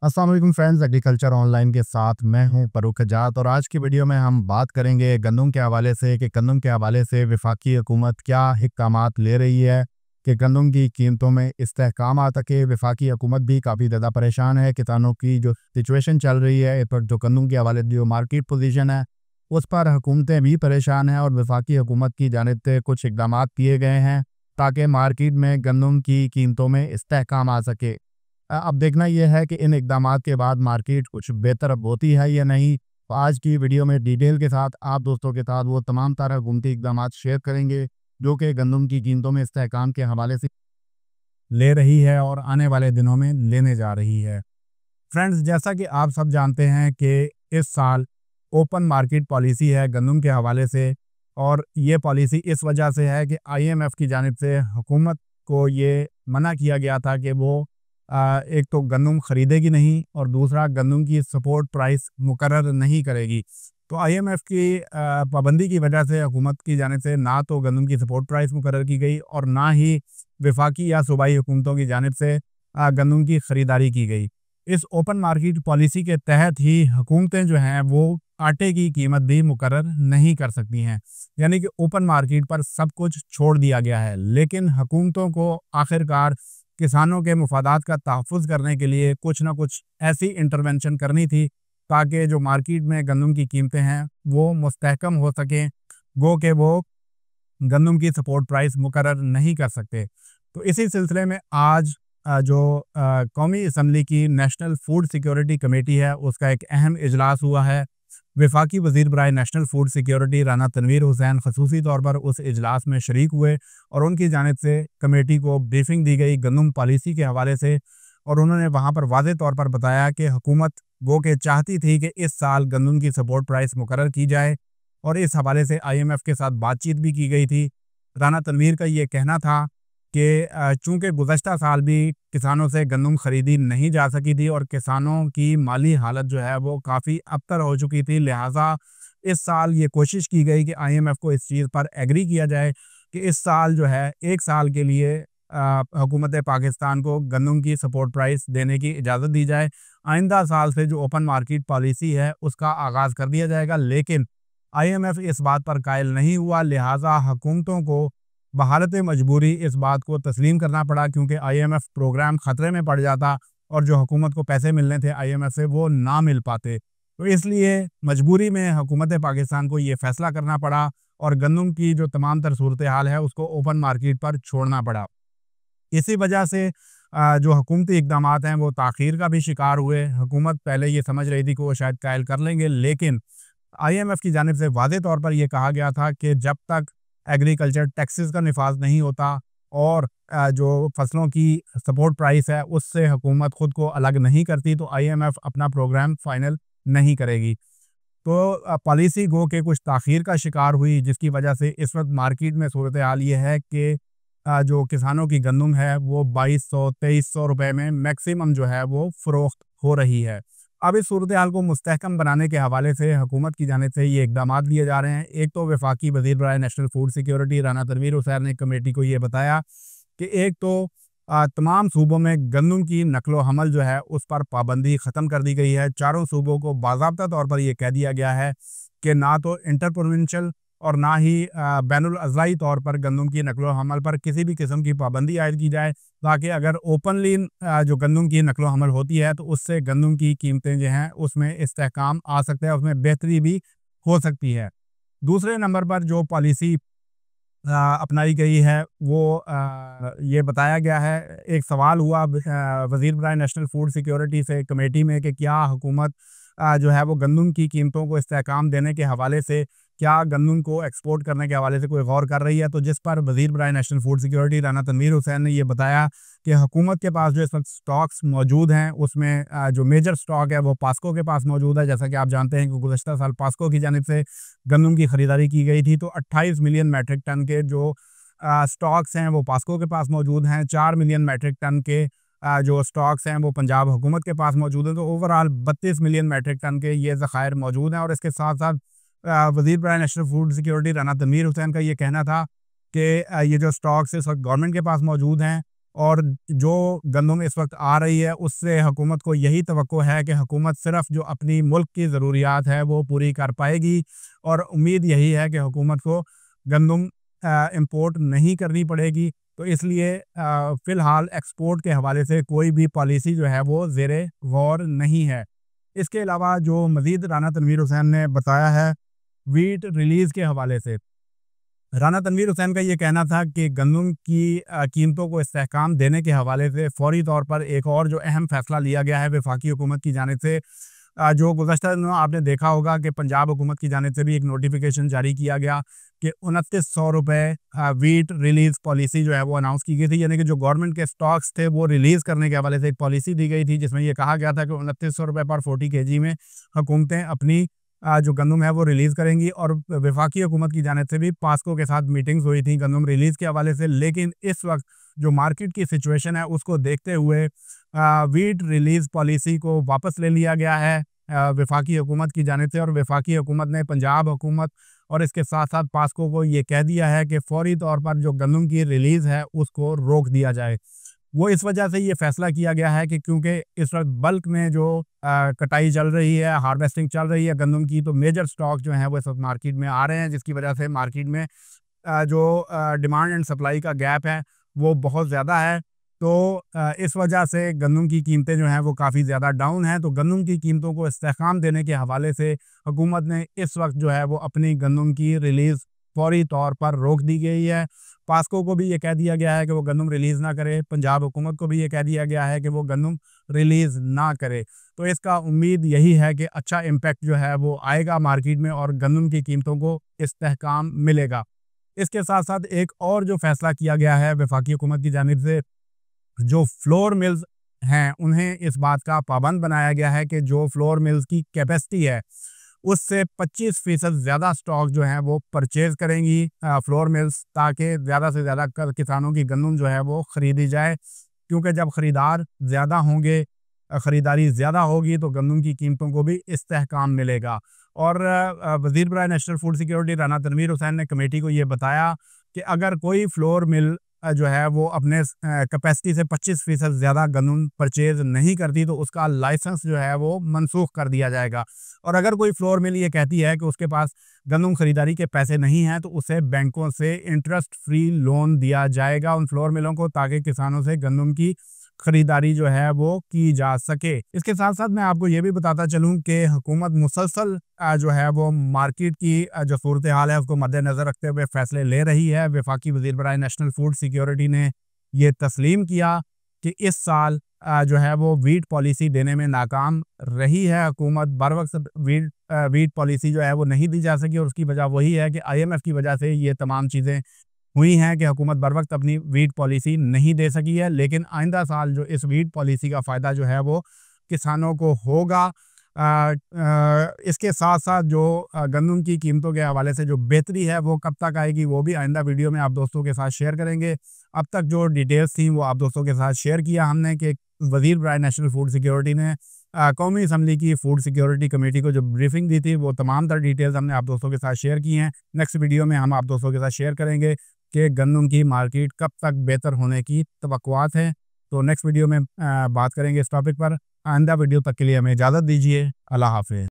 अस्सलाम वालेकुम friends, agriculture online के साथ मैं हूं फरूक जात। और आज की वीडियो में हम बात करेंगे गंदम के हवाले से कि गंदम के हवाले से वफाकी हुकूमत क्या इक़दामात ले रही है कि गंदम की कीमतों में इस्तेहकाम आ सके। वफाकी हुकूमत भी काफ़ी ज़्यादा परेशान है। किसानों की जो सिचुएशन चल रही है इस पर, जो गंदम के हवाले जो मार्केट पोजीशन है उस पर हुकूमतें भी परेशान हैं और वफाकी हुकूमत की जानिब से कुछ इक़दामात किए गए हैं ताकि मार्केट में गंदम की कीमतों में इस्तेहकाम आ सके। अब देखना यह है कि इन इक़दामात के बाद मार्केट कुछ बेहतर अब होती है या नहीं। तो आज की वीडियो में डिटेल के साथ आप दोस्तों के साथ वो तमाम तरह हुकूमती इक़दामात शेयर करेंगे जो कि गंदम की कीमतों में इस्तेहकाम के हवाले से ले रही है और आने वाले दिनों में लेने जा रही है। फ्रेंड्स, जैसा कि आप सब जानते हैं कि इस साल ओपन मार्केट पॉलिसी है गंदम के हवाले से, और ये पॉलिसी इस वजह से है कि IMF की जानिब से हुकूमत को ये मना किया गया था कि वो एक तो गंदम ख़रीदेगी नहीं और दूसरा गंदम की सपोर्ट प्राइस मुकर्रर नहीं करेगी। तो IMF की पाबंदी की वजह से हुकूमत की जानिब से ना तो गंदम की सपोर्ट प्राइस मुकर्रर की गई और ना ही वफाकी या सूबाई हुकूमतों की जानिब से गंदम की ख़रीदारी की गई। इस ओपन मार्केट पॉलिसी के तहत ही हुकूमतें जो हैं वो आटे की कीमत भी मुकर्रर नहीं कर सकती हैं, यानी कि ओपन मार्केट पर सब कुछ छोड़ दिया गया है। लेकिन हुकूमतों को आखिरकार किसानों के मुफादात का तहफ़्फ़ुज़ करने के लिए कुछ ना कुछ ऐसी इंटरवेंशन करनी थी ताकि जो मार्केट में गंदम की कीमतें हैं वो मुस्तहकम हो सकें, गो कि वो गंदम की सपोर्ट प्राइस मुकर्रर नहीं कर सकते। तो इसी सिलसिले में आज जो कौमी असम्बली की नेशनल फूड सिक्योरिटी कमेटी है उसका एक अहम इजलास हुआ है। वफाकी वज़ीर बराए national food security Rana Tanveer Hussain खसूसी तौर पर उस इजलास में शरीक हुए और उनकी जानिब से कमेटी को ब्रीफिंग दी गई गंदम पॉलिसी के हवाले से। और उन्होंने वहाँ पर वाज़ेह तौर पर बताया कि हुकूमत वो कि चाहती थी कि इस साल गंदम की सपोर्ट प्राइस मुकर्रर की जाए और इस हवाले से IMF के साथ बातचीत भी की गई थी। राना तनवीर का ये कहना था कि चूँकि गुज़श्ता साल भी किसानों से गंदम ख़रीदी नहीं जा सकी थी और किसानों की माली हालत जो है वो काफ़ी अबतर हो चुकी थी, लिहाजा इस साल ये कोशिश की गई कि IMF को इस चीज़ पर एग्री किया जाए कि इस साल जो है 1 साल के लिए हुकूमत पाकिस्तान को गंदम की सपोर्ट प्राइस देने की इजाज़त दी जाए। आइंदा साल से जो ओपन मार्केट पॉलिसी है उसका आगाज़ कर दिया जाएगा। लेकिन IMF इस बात पर कायल नहीं हुआ, लिहाजा हुकूमतों को बहालत मजबूरी इस बात को तस्लीम करना पड़ा, क्योंकि IMF प्रोग्राम ख़तरे में पड़ जाता और जो हुकूमत को पैसे मिलने थे IMF से वो ना मिल पाते। तो इसलिए मजबूरी में हुकूमत पाकिस्तान को ये फ़ैसला करना पड़ा और गंदम की जो तमाम तर सूरत हाल है उसको ओपन मार्केट पर छोड़ना पड़ा। इसी वजह से जो हुकूमती इक़दामात हैं वो ताख़ीर का भी शिकार हुए। हुकूमत पहले ये समझ रही थी कि वो शायद कायल कर लेंगे, लेकिन IMF की जानिब से वाज़ेह तौर पर यह कहा गया था कि जब तक एग्रीकल्चर टैक्सेस का निफाज नहीं होता और जो फसलों की सपोर्ट प्राइस है उससे हुकूमत ख़ुद को अलग नहीं करती तो IMF अपना प्रोग्राम फ़ाइनल नहीं करेगी। तो पॉलिसी गो के कुछ ताख़ीर का शिकार हुई, जिसकी वजह से इस वक्त मार्केट में सूरत हाल ये है कि जो किसानों की गंदम है वो 2200-2300 रुपये में मैक्सिमम जो है वो फ़रोख्त हो रही है। अब इस सूरत हाल को मुस्तहकम बनाने के हवाले से हुकूमत की जानिब से ये इक़दामात लिए जा रहे हैं। एक तो वफाकी वज़ीर बराए national food security Rana Tanveer Hussain ने कमेटी को ये बताया कि एक तो तमाम सूबों में गंदम की नकलो हमल जो है उस पर पाबंदी ख़त्म कर दी गई है। चारों सूबों को बाज़ाब्ता तौर पर यह कह दिया गया है कि ना तो इंटर प्रोविंशियल और ना ही बैनुल अज़लाई तौर पर गंदम की नकलो हमल पर किसी भी किस्म की पाबंदी आयद की जाए, ताकि अगर ओपनली जो गंदम की नकलो हमल होती है तो उससे गंदम की कीमतें जो हैं उसमें इस्तेहकाम आ सकता है, उसमें बेहतरी भी हो सकती है। दूसरे नंबर पर जो पॉलिसी अपनाई गई है वो ये बताया गया है, एक सवाल हुआ वज़ीर बराए नेशनल फूड सिक्योरिटी से कमेटी में कि क्या हुकूमत जो है वो गंदम की कीमतों को इस्तेहकाम देने के हवाले से, क्या गंदम को एक्सपोर्ट करने के हवाले से कोई गौर कर रही है। तो जिस पर वज़ीर बराए national food security Rana Tanveer Hussain ने ये बताया कि हुकूमत के पास जो इस वक्त स्टॉक्स मौजूद हैं उसमें जो मेजर स्टॉक है वो पास्को के पास मौजूद है। जैसा कि आप जानते हैं कि गुज़श्ता साल पास्को की जानिब से गंदम की ख़रीदारी की गई थी, तो 28 मिलियन मैट्रिक टन के जो स्टॉक्स हैं वो पास्को के पास मौजूद हैं। 4 मिलियन मैट्रिक टन के जो स्टॉक्स हैं वो पंजाब हुकूमत के पास मौजूद हैं। तो ओवरऑल 32 मिलियन मैट्रिक टन के ये ज़खायर मौजूद हैं। और इसके साथ साथ वज़ीर बराए national food security Rana Tanveer Hussain का ये कहना था कि ये जो स्टॉक्स इस वक्त गवर्नमेंट के पास मौजूद हैं और जो गंदम इस वक्त आ रही है उससे हुकूमत को यही तवक्को है कि हुकूमत सिर्फ जो अपनी मुल्क की ज़रूरियात है वो पूरी कर पाएगी, और उम्मीद यही है कि हुकूमत को गंदम इंपोर्ट नहीं करनी पड़ेगी। तो इसलिए फ़िलहाल एक्सपोर्ट के हवाले से कोई भी पॉलिसी जो है वो ज़ेरे गौर नहीं है। इसके अलावा जो मज़ीद राना तनवीर हुसैन ने बताया है व्हीट रिलीज़ के हवाले से, राना तनवीर हुसैन का ये कहना था कि गंदम की कीमतों को इस्तेहकाम देने के हवाले से फ़ौरी तौर पर एक और जो अहम फ़ैसला लिया गया है वफाकी हुकूमत की जानिब से। जो गुज़श्ता दिनों आपने देखा होगा कि पंजाब हुकूमत की जानिब से भी एक नोटिफिकेशन जारी किया गया कि 2900 रुपये व्हीट रिलीज़ पॉलिसी जो है वो अनाउंस की गई थी, यानी कि जो गवर्नमेंट के स्टॉक्स थे वो रिलीज़ करने के हवाले से एक पॉलिसी दी गई थी, जिसमें ये कहा गया था कि 2900 रुपये पर 40 केजी में हुकूमतें अपनी जो गंदम है वो रिलीज़ करेंगी। और वफाकी हुकूमत की जानिब से भी पास्को के साथ मीटिंग्स हुई थी गंदम रिलीज़ के हवाले से, लेकिन इस वक्त जो मार्केट की सिचुएशन है उसको देखते हुए व्हीट रिलीज़ पॉलिसी को वापस ले लिया गया है वफाकी हुकूमत की जानिब से। और वफाकी हुकूमत ने पंजाब हुकूमत और इसके साथ साथ पास्को को ये कह दिया है कि फ़ौरी तौर पर जो गंदम की रिलीज़ है उसको रोक दिया जाए। वो इस वजह से ये फ़ैसला किया गया है कि क्योंकि इस वक्त बल्क में जो कटाई चल रही है, हार्वेस्टिंग चल रही है गंदम की, तो मेजर स्टॉक जो हैं वो इस वक्त मार्केट में आ रहे हैं, जिसकी वजह से मार्केट में जो डिमांड एंड सप्लाई का गैप है वो बहुत ज़्यादा है। तो इस वजह से गंदम की कीमतें जो हैं वो काफ़ी ज़्यादा डाउन हैं। तो गंदम की कीमतों को इस्तेहकाम देने के हवाले से हुकूमत ने इस वक्त जो है वो अपनी गंदम की रिलीज़ फ़ौरी तौर पर रोक दी गई है। पास्को को भी ये कह दिया गया है कि वो गंदम रिलीज़ ना करे, पंजाब हुकूमत को भी ये कह दिया गया है कि वो गंदम रिलीज़ ना करे। तो इसका उम्मीद यही है कि अच्छा इम्पैक्ट जो है वो आएगा मार्केट में और गंदम की कीमतों को इस्तेहकाम मिलेगा। इसके साथ साथ एक और जो फ़ैसला किया गया है वफाकी हुकूमत की जानिब से, जो फ्लोर मिल्स हैं उन्हें इस बात का पाबंद बनाया गया है कि जो फ्लोर मिल्स की कैपेसिटी है उससे 25% ज़्यादा स्टॉक जो है वो परचेज़ करेंगी फ्लोर मिल्स, ताकि ज़्यादा से ज़्यादा किसानों की गंदम जो है वो ख़रीदी जाए। क्योंकि जब ख़रीदार ज़्यादा होंगे, ख़रीदारी ज़्यादा होगी तो गंदम की कीमतों को भी इस्तेहकाम मिलेगा। और वज़ीर बराए national food security Rana Tanveer Hussain ने कमेटी को ये बताया कि अगर कोई फ्लोर मिल जो है वो अपने कैपेसिटी से 25% ज़्यादा गंदम परचेज़ नहीं करती तो उसका लाइसेंस जो है वो मनसूख कर दिया जाएगा। और अगर कोई फ्लोर मिल ये कहती है कि उसके पास गंदम खरीदारी के पैसे नहीं हैं तो उसे बैंकों से इंटरेस्ट फ्री लोन दिया जाएगा उन फ्लोर मिलों को, ताकि किसानों से गंदम की खरीदारी जो है वो की जा सके। इसके साथ साथ मैं आपको ये भी बताता चलूँ कि हुकूमत मुसलसल जो है वो मार्केट की जो सूरत हाल है उसको मद्देनज़र रखते हुए फ़ैसले ले रही है। वफाकी वज़ीर बराए नेशनल फूड सिक्योरिटी ने ये तस्लीम किया कि इस साल जो है वो व्हीट पॉलिसी देने में नाकाम रही है हुकूमत। बर वक्त व्हीट पॉलिसी जो है वो नहीं दी जा सकी, और उसकी वजह वही है कि IMF की वजह से ये तमाम चीज़ें हुई हैं कि हुकूमत बर वक्त अपनी व्हीट पॉलिसी नहीं दे सकी है। लेकिन आइंदा साल जो इस व्हीट पॉलिसी का फ़ायदा जो है वो किसानों को होगा। इसके साथ साथ जो गंदम की कीमतों के हवाले से जो बेहतरी है वो कब तक आएगी वो भी आइंदा वीडियो में आप दोस्तों के साथ शेयर करेंगे। अब तक जो डिटेल्स थी वो आप दोस्तों के साथ शेयर किया हमने कि वज़ीर बराए नेशनल फूड सिक्योरिटी ने कौमी असम्बली की फूड सिक्योरिटी कमेटी को जो ब्रीफिंग दी थी वो तमाम तर डिटेल्स हमने आप दोस्तों के साथ शेयर की हैं। नेक्स्ट वीडियो में हम आप दोस्तों के साथ शेयर करेंगे कि गंदम की मार्केट कब तक बेहतर होने की तवक्कुआत है। तो नेक्स्ट वीडियो में बात करेंगे इस टॉपिक पर। आइंदा वीडियो तक के लिए हमें इजाज़त दीजिए। अल्लाह हाफ़िज़।